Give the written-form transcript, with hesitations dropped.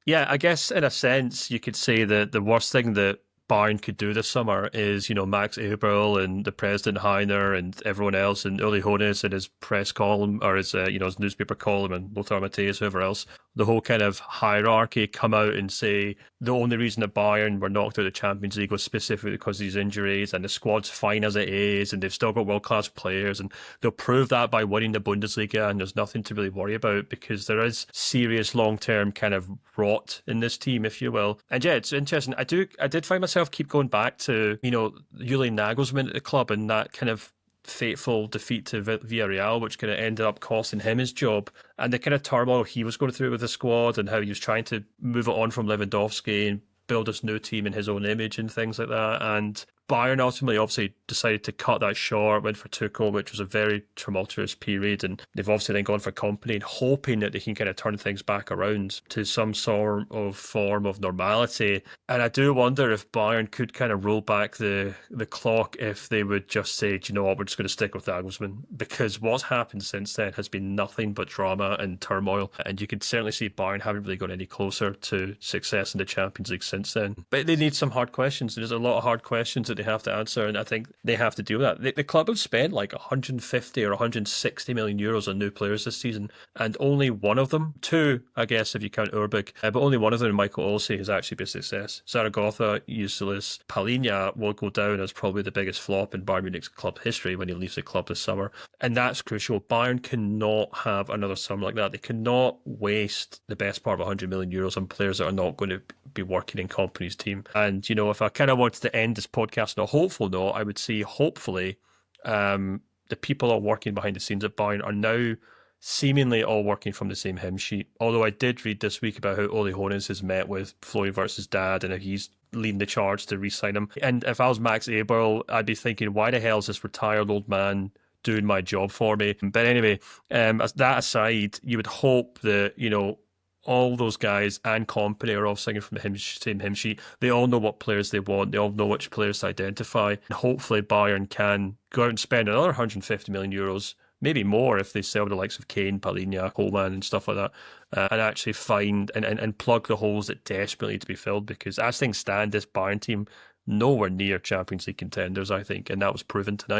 Yeah, I guess in a sense you could say that the worst thing that Bayern could do this summer is, Max Eberl and the president Heiner and everyone else and Uli Hoeneß in his press column or his, his newspaper column and Lothar Matthäus, whoever else, the whole kind of hierarchy come out and say the only reason that Bayern were knocked out of the Champions League was specifically because of these injuries and the squad's fine as it is and they've still got world-class players and they'll prove that by winning the Bundesliga and there's nothing to really worry about because there is serious long-term kind of rot in this team, if you will. And yeah, it's interesting. I did find myself keep going back to, Julian Nagelsmann at the club and that kind of fateful defeat to Villarreal, which kind of ended up costing him his job, and the kind of turmoil he was going through with the squad and how he was trying to move it on from Lewandowski and build this new team in his own image and things like that. And Bayern ultimately obviously decided to cut that short, went for Tuchel, which was a very tumultuous period, and they've obviously then gone for Kompany, hoping that they can kind of turn things back around to some sort of form of normality. And I do wonder if Bayern could kind of roll back the clock if they would just say, do you know what, we're just going to stick with Nagelsmann, because what's happened since then has been nothing but drama and turmoil, and you could certainly see Bayern haven't really got any closer to success in the Champions League since then. But they need some hard questions. There's a lot of hard questions that they have to answer, and I think they have to deal with that. The club have spent like 150 or 160 million euros on new players this season, and only one of them, two, I guess, if you count Urbic, but only one of them, Michael Olsey, has actually been a success. Zaragoza, useless. Palhinha will go down as probably the biggest flop in Bayern Munich's club history when he leaves the club this summer, and that's crucial. Bayern cannot have another summer like that. They cannot waste the best part of 100 million euros on players that are not going to be working in Kompany's team. And, if I kind of wanted to end this podcast on a hopeful note, I would say hopefully the people all working behind the scenes at Bayern are now seemingly all working from the same hymn sheet. Although I did read this week about how Uli Hoeneß has met with Florian Wirtz's dad and how he's leading the charge to re-sign him. And if I was Max Eberl, I'd be thinking, why the hell is this retired old man doing my job for me? But anyway, as that aside, you would hope that, all those guys and Kompany are all singing from the same hymn sheet. They all know what players they want. They all know which players to identify. And hopefully Bayern can go out and spend another 150 million euros, maybe more if they sell the likes of Kane, Palhinha, Coleman and stuff like that, and actually find and plug the holes that desperately need to be filled, because as things stand, this Bayern team nowhere near Champions League contenders, I think, and that was proven tonight.